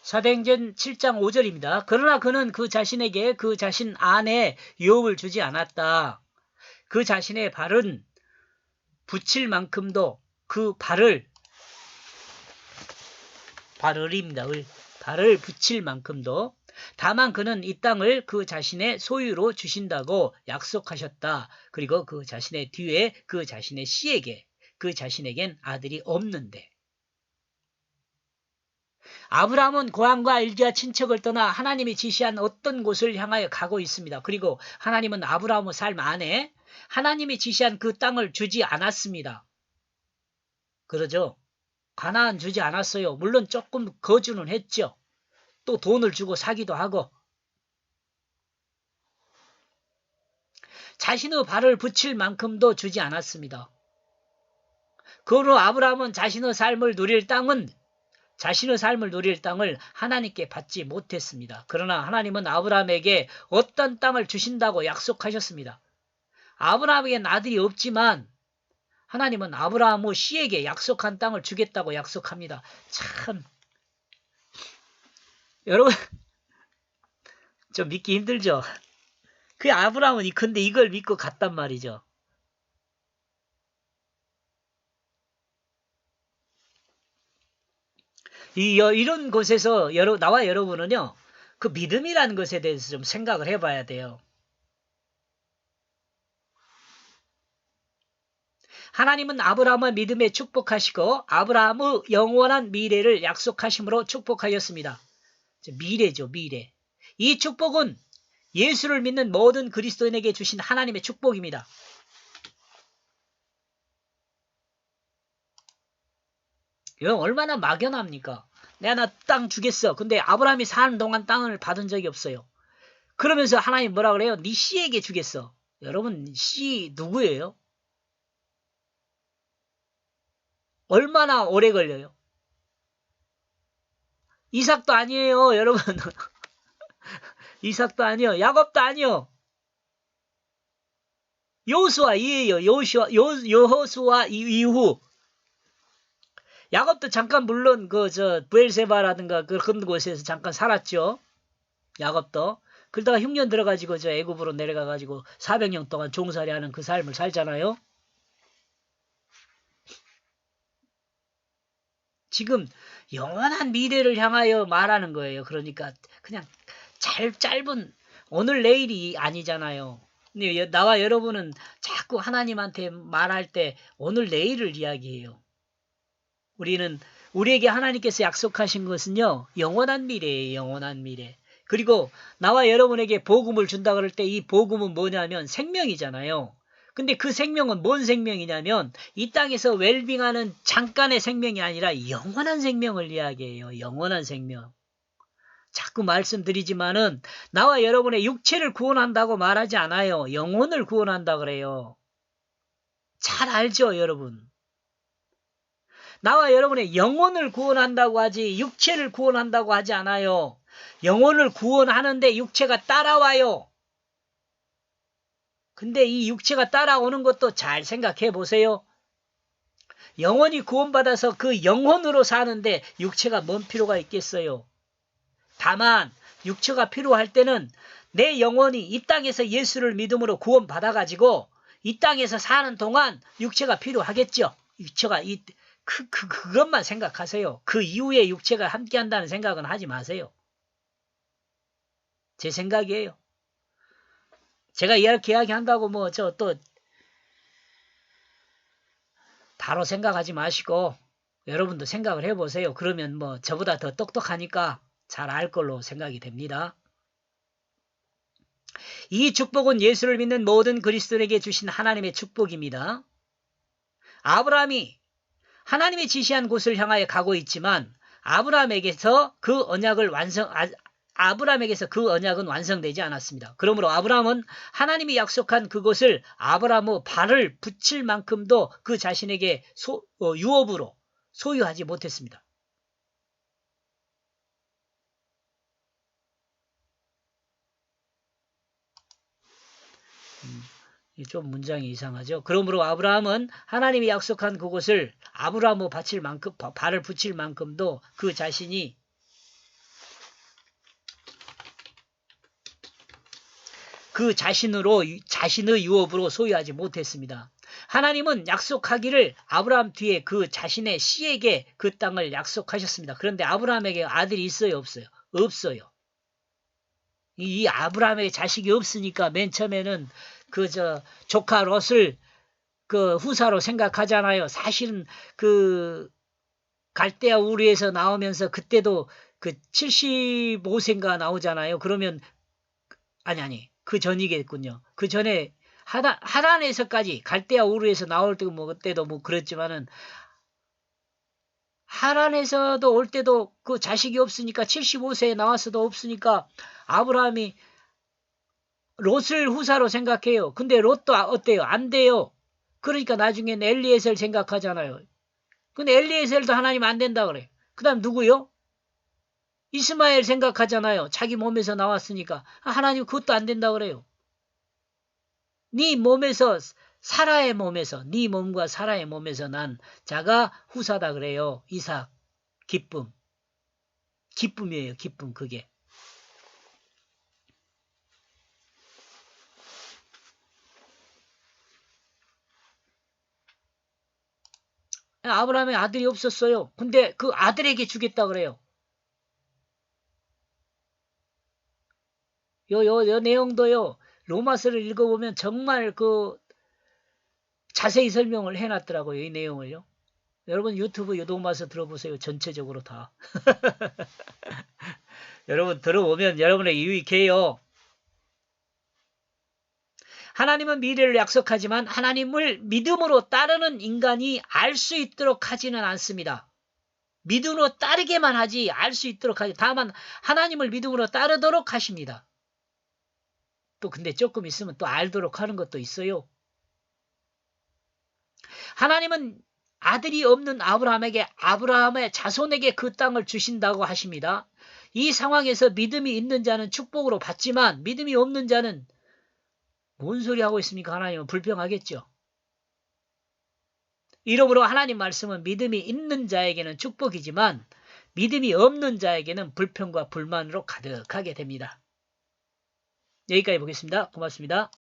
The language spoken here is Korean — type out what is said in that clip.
사도행전 7장 5절입니다. 그러나 그는 그 자신에게 그 자신 안에 유업을 주지 않았다. 그 자신의 발은 붙일 만큼도 그 발을입니다. 발을 붙일 만큼도 다만 그는 이 땅을 그 자신의 소유로 주신다고 약속하셨다. 그리고 그 자신의 뒤에 그 자신의 씨에게 그 자신에겐 아들이 없는데 아브라함은 고향과 일기와 친척을 떠나 하나님이 지시한 어떤 곳을 향하여 가고 있습니다. 그리고 하나님은 아브라함의 삶 안에 하나님이 지시한 그 땅을 주지 않았습니다. 그러죠? 가나안 주지 않았어요. 물론 조금 거주는 했죠. 또 돈을 주고 사기도 하고 자신의 발을 붙일 만큼도 주지 않았습니다. 그러므로 아브라함은 자신의 삶을 누릴 땅을 하나님께 받지 못했습니다. 그러나 하나님은 아브라함에게 어떤 땅을 주신다고 약속하셨습니다. 아브라함에게는 아들이 없지만 하나님은 아브라함의 씨에게 약속한 땅을 주겠다고 약속합니다. 참 여러분 좀 믿기 힘들죠? 그 아브라함은 근데 이걸 믿고 갔단 말이죠. 이런 곳에서 나와 여러분은요, 그 믿음이라는 것에 대해서 좀 생각을 해봐야 돼요. 하나님은 아브라함의 믿음에 축복하시고 아브라함의 영원한 미래를 약속하심으로 축복하였습니다. 미래죠, 미래. 이 축복은 예수를 믿는 모든 그리스도인에게 주신 하나님의 축복입니다. 이건 얼마나 막연합니까? 내가 나 땅 주겠어. 근데 아브라함이 사는 동안 땅을 받은 적이 없어요. 그러면서 하나님 뭐라 그래요? 네 씨에게 주겠어. 여러분 씨 누구예요? 얼마나 오래 걸려요? 이삭도 아니에요, 여러분. 이삭도 아니요. 야곱도 아니요. 여호수아 이에요. 여호수아 이후. 야곱도 잠깐 물론 부엘세바라든가 그런 곳에서 잠깐 살았죠. 야곱도. 그러다가 흉년 들어가지고 애굽으로 내려가가지고 400년 동안 종살이하는 그 삶을 살잖아요. 지금 영원한 미래를 향하여 말하는 거예요. 그러니까 그냥 짧은 오늘 내일이 아니잖아요. 근데 나와 여러분은 자꾸 하나님한테 말할 때 오늘 내일을 이야기해요. 우리에게 하나님께서 약속하신 것은요, 영원한 미래예요, 영원한 미래. 그리고 나와 여러분에게 복음을 준다 그럴 때 이 복음은 뭐냐면 생명이잖아요. 근데 그 생명은 뭔 생명이냐면 이 땅에서 웰빙하는 잠깐의 생명이 아니라 영원한 생명을 이야기해요. 영원한 생명. 자꾸 말씀드리지만은 나와 여러분의 육체를 구원한다고 말하지 않아요. 영혼을 구원한다 그래요. 잘 알죠, 여러분? 나와 여러분의 영혼을 구원한다고 하지 육체를 구원한다고 하지 않아요. 영혼을 구원하는데 육체가 따라와요. 근데 이 육체가 따라오는 것도 잘 생각해 보세요. 영혼이 구원받아서 그 영혼으로 사는데 육체가 뭔 필요가 있겠어요. 다만 육체가 필요할 때는 내 영혼이 이 땅에서 예수를 믿음으로 구원받아가지고 이 땅에서 사는 동안 육체가 필요하겠죠. 육체가 그것만 생각하세요. 그 이후에 육체가 함께한다는 생각은 하지 마세요. 제 생각이에요. 제가 이렇게 이야기한다고 또 바로 생각하지 마시고 여러분도 생각을 해보세요. 그러면 저보다 더 똑똑하니까 잘 알 걸로 생각이 됩니다. 이 축복은 예수를 믿는 모든 그리스도인에게 주신 하나님의 축복입니다. 아브라함이 하나님이 지시한 곳을 향하여 가고 있지만 아브라함에게서 그 언약은 완성되지 않았습니다. 그러므로 아브라함은 하나님이 약속한 그곳을 아브라함의 발을 붙일 만큼도 그 자신에게 유업으로 소유하지 못했습니다. 좀 문장이 이상하죠. 그러므로 아브라함은 하나님이 약속한 그곳을 아브라함의 발을 붙일 만큼도 그 자신이 그 자신의 유업으로 소유하지 못했습니다. 하나님은 약속하기를 아브라함 뒤에 그 자신의 씨에게 그 땅을 약속하셨습니다. 그런데 아브라함에게 아들이 있어요, 없어요? 없어요. 이 아브라함에게 자식이 없으니까 맨 처음에는 조카 롯을 그 후사로 생각하잖아요. 사실은 그 갈대아 우르에서 나오면서 그때도 그 75세인가 나오잖아요. 그러면 아니 그 전이겠군요. 그 전에 하란에서까지 갈대아 우르에서 나올 때도 뭐 그때도 뭐 그랬지만은 하란에서도 올 때도 그 자식이 없으니까 75세에 나왔어도 없으니까 아브라함이 롯을 후사로 생각해요. 근데 롯도 어때요? 안 돼요. 그러니까 나중엔 엘리에셀 생각하잖아요. 근데 엘리에셀도 하나님 안 된다 그래. 그 다음 누구요? 이스마엘 생각하잖아요. 자기 몸에서 나왔으니까. 하나님 그것도 안 된다 그래요. 네 몸에서 사라의 몸에서 네 몸과 사라의 몸에서 난 자가 후사다 그래요. 이삭. 기쁨이에요. 기쁨 그게. 아브라함의 아들이 없었어요. 근데 그 아들에게 주겠다 그래요. 요 내용도요. 로마서를 읽어보면 정말 그 자세히 설명을 해놨더라고요. 이 내용을요. 여러분 유튜브 로마서 들어보세요. 전체적으로 다. 여러분 들어보면 여러분의 유익해요. 하나님은 미래를 약속하지만 하나님을 믿음으로 따르는 인간이 알 수 있도록 하지는 않습니다. 믿음으로 따르게만 하지 알 수 있도록 하지. 다만 하나님을 믿음으로 따르도록 하십니다. 또 근데 조금 있으면 또 알도록 하는 것도 있어요. 하나님은 아들이 없는 아브라함의 자손에게 그 땅을 주신다고 하십니다. 이 상황에서 믿음이 있는 자는 축복으로 받지만 믿음이 없는 자는 뭔 소리 하고 있습니까? 하나님은 불평하겠죠. 이러므로 하나님 말씀은 믿음이 있는 자에게는 축복이지만 믿음이 없는 자에게는 불평과 불만으로 가득하게 됩니다. 여기까지 보겠습니다. 고맙습니다.